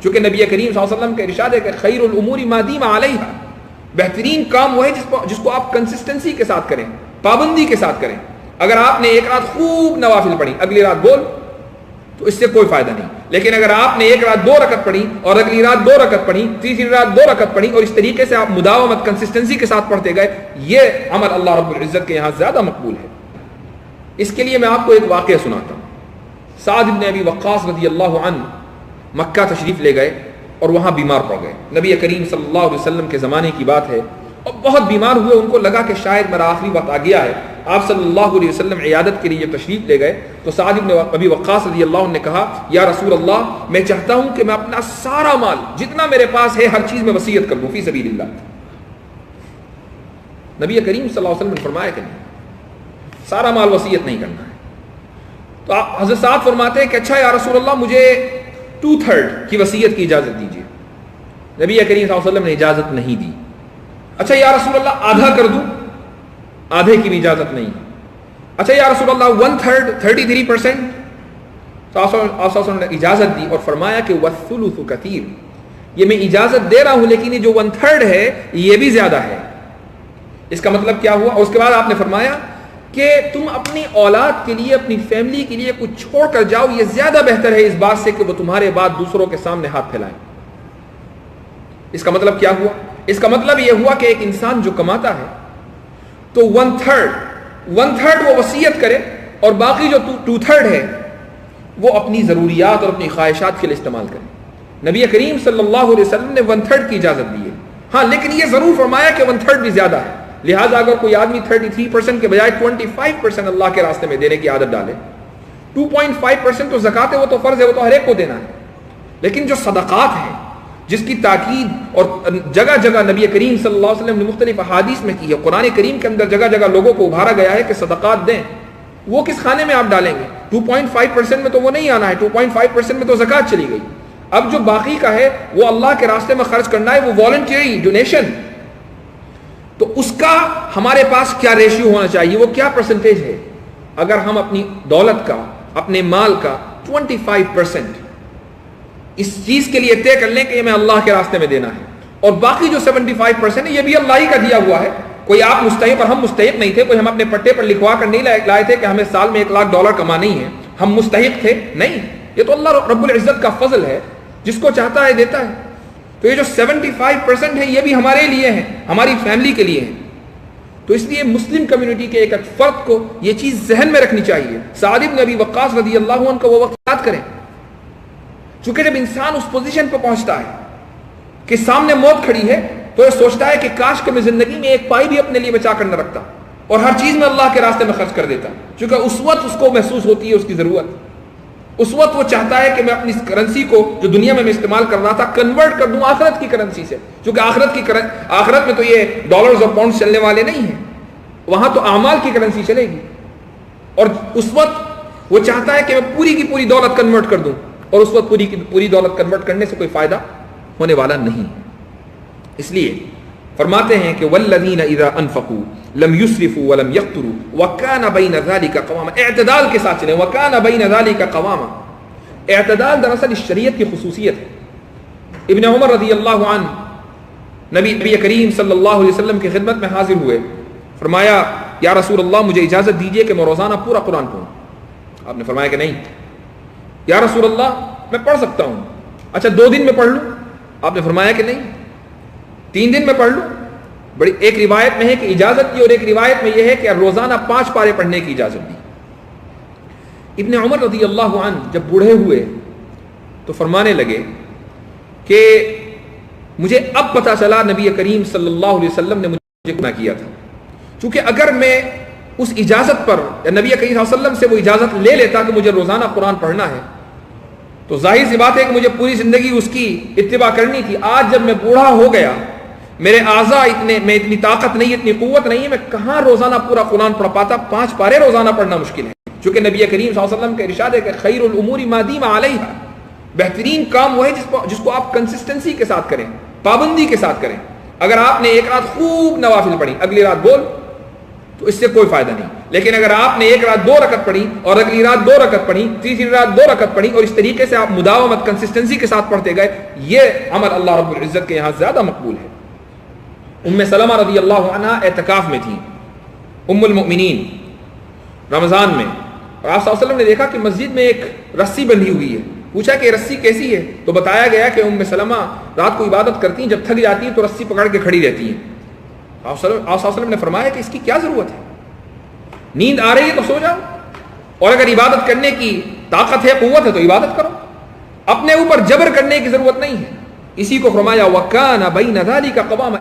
چونکہ نبی کریم صلی اللہ علیہ وسلم کا ارشاد ہے کہ خیر الامور ما دیم علیہا، بہترین کام وہ ہے جس کو آپ کنسسٹنسی کے ساتھ کریں، پابندی کے ساتھ کریں. اگر آپ نے ایک رات خوب نوافل پڑھی، اگلی رات بول، تو اس سے کوئی فائدہ نہیں. لیکن اگر آپ نے ایک رات 2 رکعت پڑھی اور اگلی رات 2 رکعت پڑھی، تیسری رات 2 رکعت پڑھی، اور اس طریقے سے آپ مداومت کنسسٹنسی کے ساتھ پڑھتے گئے، یہ عمل اللہ رب العزت کے یہاں زیادہ مقبول ہے. اس کے لیے میں آپ کو ایک واقعہ سناتا ہوں. سعد بن ابی وقاص رضی اللہ عنہ مکہ تشریف لے گئے اور وہاں بیمار پڑ گئے. نبی کریم صلی اللہ علیہ وسلم کے زمانے کی بات ہے، اور بہت بیمار ہوئے. ان کو لگا کہ شاید میرا آخری وقت آ گیا ہے. آپ صلی اللہ علیہ وسلم عیادت کے لیے جب تشریف لے گئے تو سعد بن ابی وقاص رضی اللہ عنہ نے کہا، یا رسول اللہ، میں چاہتا ہوں کہ میں اپنا سارا مال جتنا میرے پاس ہے ہر چیز میں وصیت کر دوں فی سبیل اللہ. نبی کریم صلی اللہ علیہ وسلم نے فرمایا کہ نہیں، سارا مال وصیت نہیں کرنا ہے. تو آپ حضرت سعد فرماتے ہیں کہ اچھا یا رسول اللہ، مجھے 2/3 کی وصیت کی اجازت دیجیے. نبی کریم صلی اللہ علیہ وسلم نے اجازت نہیں دی. اچھا یا رسول اللہ، آدھا کر دوں؟ آدھے کی بھی اجازت نہیں. اچھا یا رسول اللہ 1/3 33%؟ تو آپ صلی اللہ علیہ وسلم نے اجازت دی اور فرمایا کہ والثلث کثیر، یہ میں اجازت دے رہا ہوں لیکن یہ جو 1/3 ہے یہ بھی زیادہ ہے. اس کا مطلب کیا ہوا؟ اور اس کے بعد آپ نے فرمایا کہ تم اپنی اولاد کے لیے، اپنی فیملی کے لیے کچھ چھوڑ کر جاؤ، یہ زیادہ بہتر ہے اس بات سے کہ وہ تمہارے بعد دوسروں کے سامنے ہاتھ پھیلائیں. اس کا مطلب کیا ہوا؟ اس کا مطلب یہ ہوا کہ ایک انسان جو کماتا ہے تو 1/3 وہ وصیت کرے اور باقی جو 2/3 ہے وہ اپنی ضروریات اور اپنی خواہشات کے لیے استعمال کرے. نبی کریم صلی اللہ علیہ وسلم نے 1/3 کی اجازت دی ہے. ہاں لیکن یہ ضرور فرمایا کہ 1/3 بھی زیادہ ہے. لہٰذا اگر کوئی آدمی 33% کے بجائے 25% اللہ کے راستے میں دینے کی عادت ڈالے، 2.5% تو زکات ہے، وہ تو فرض ہے، وہ تو ہر ایک کو دینا ہے. لیکن جو صدقات ہیں جس کی تاکید اور جگہ جگہ نبی کریم صلی اللہ علیہ وسلم نے مختلف احادیث میں کی ہے، قرآن کریم کے اندر جگہ جگہ لوگوں کو ابھارا گیا ہے کہ صدقات دیں، وہ کس خانے میں آپ ڈالیں گے؟ 2.5% میں تو وہ نہیں آنا ہے، 2.5% میں تو زکات چلی گئی. اب جو باقی کا ہے وہ اللہ کے راستے میں خرچ کرنا ہے، وہ والنٹری ڈونیشن. تو اس کا ہمارے پاس کیا ریشیو ہونا چاہیے، وہ کیا پرسنٹیج ہے؟ اگر ہم اپنی دولت کا، اپنے مال کا 25% اس چیز کے لیے طے کر لیں کہ یہ میں اللہ کے راستے میں دینا ہے، اور باقی جو 75% ہے یہ بھی اللہ ہی کا دیا ہوا ہے. کوئی آپ مستحق اور ہم مستحق نہیں تھے، کوئی ہم اپنے پٹے پر لکھوا کر نہیں لائے تھے کہ ہمیں سال میں $1,00,000 کمانا ہی ہے، ہم مستحق تھے نہیں. یہ تو اللہ رب العزت کا فضل ہے، جس کو چاہتا ہے دیتا ہے. تو یہ جو 75% ہے یہ بھی ہمارے لیے ہیں، ہماری فیملی کے لیے ہیں. تو اس لیے مسلم کمیونٹی کے ایک فرد کو یہ چیز ذہن میں رکھنی چاہیے. سعد بن ابی وقاص رضی اللہ عنہ کا وہ وقت یاد کریں. چونکہ جب انسان اس پوزیشن پہ پہنچتا ہے کہ سامنے موت کھڑی ہے تو یہ سوچتا ہے کہ کاش کہ میں زندگی میں ایک پائی بھی اپنے لیے بچا کر نہ رکھتا اور ہر چیز میں اللہ کے راستے میں خرچ کر دیتا. چونکہ اس وقت اس کو محسوس ہوتی ہے اس کی ضرورت. اس وقت وہ چاہتا ہے کہ میں اپنی کرنسی کو جو دنیا میں استعمال کر رہا تھا کنورٹ کر دوں آخرت کی کرنسی سے. چونکہ آخرت میں تو یہ ڈالرز اور پاؤنڈز چلنے والے نہیں ہیں، وہاں تو اعمال کی کرنسی چلے گی. اور اس وقت وہ چاہتا ہے کہ میں پوری کی پوری دولت کنورٹ کر دوں، اور اس وقت پوری کی پوری دولت کنورٹ کرنے سے کوئی فائدہ ہونے والا نہیں. اس لیے فرماتے ہیں کہ والذین اذا انفقوا لم يسرفوا ولم يقتروا وكان بين ذلك قواما. اعتدال کے ساتھ چلیں، وكان بين ذلك قواما. اعتدال دراصل اس شریعت کی خصوصیت ہے. ابن عمر رضی اللہ عنہ نبی کریم صلی اللہ علیہ وسلم کی خدمت میں حاضر ہوئے. فرمایا یا رسول اللہ مجھے اجازت دیجیے کہ میں روزانہ پورا قرآن پڑھوں. آپ نے فرمایا کہ نہیں. یا رسول اللہ میں پڑھ سکتا ہوں. اچھا 2 دن میں پڑھ لوں؟ آپ نے فرمایا کہ نہیں. 3 دن میں پڑھ لوں؟ بڑی ایک روایت میں ہے کہ اجازت دی اور ایک روایت میں یہ ہے کہ روزانہ 5 پارے پڑھنے کی اجازت دی. ابن عمر رضی اللہ عنہ جب بوڑھے ہوئے تو فرمانے لگے کہ مجھے اب پتہ چلا نبی کریم صلی اللہ علیہ وسلم نے مجھے منع کیا تھا. چونکہ اگر میں اس اجازت پر یا نبی کریم صلی اللہ علیہ وسلم سے وہ اجازت لے لیتا کہ مجھے روزانہ قرآن پڑھنا ہے تو ظاہر سی بات ہے کہ مجھے پوری زندگی اس کی اتباع کرنی تھی. آج جب میں بوڑھا ہو گیا، میرے اعضاء میں اتنی طاقت نہیں، اتنی قوت نہیں ہے، میں کہاں روزانہ پورا قرآن پڑھ پاتا. 5 پارے روزانہ پڑھنا مشکل ہے. چونکہ نبی کریم صلی اللہ علیہ وسلم کا ارشاد ہے کہ خیر الامور ما دیم علیہا، بہترین کام وہ ہے جس کو آپ کنسسٹنسی کے ساتھ کریں، پابندی کے ساتھ کریں. اگر آپ نے ایک رات خوب نوافل پڑھی، اگلی رات بول، تو اس سے کوئی فائدہ نہیں. لیکن اگر آپ نے ایک رات 2 رکعت پڑھی اور اگلی رات 2 رکعت پڑھی، تیسری رات 2 رکعت پڑھی، اور اس طریقے سے آپ مداومت کنسسٹنسی کے ساتھ پڑھتے گئے، یہ عمل اللہ رب العزت کے یہاں زیادہ مقبول ہے. ام سلمہ رضی اللہ عنہا اعتکاف میں تھیں، ام المؤمنین، رمضان میں، اور آپ صلی اللہ علیہ وسلم نے دیکھا کہ مسجد میں ایک رسی بندھی ہوئی ہے. پوچھا کہ رسی کیسی ہے؟ تو بتایا گیا کہ ام سلمہ رات کو عبادت کرتی ہیں، جب تھک جاتی ہیں تو رسی پکڑ کے کھڑی رہتی ہیں. آپ صلی اللہ علیہ وسلم نے فرمایا کہ اس کی کیا ضرورت ہے؟ نیند آ رہی ہے تو سو جاؤ، اور اگر عبادت کرنے کی طاقت ہے، قوت ہے، تو عبادت کرو. اپنے اوپر جبر کرنے کی ضرورت نہیں ہے. اسی کو فرمایا وَكَانَ بَيْنَ ذَلِكَ قَوَامًا.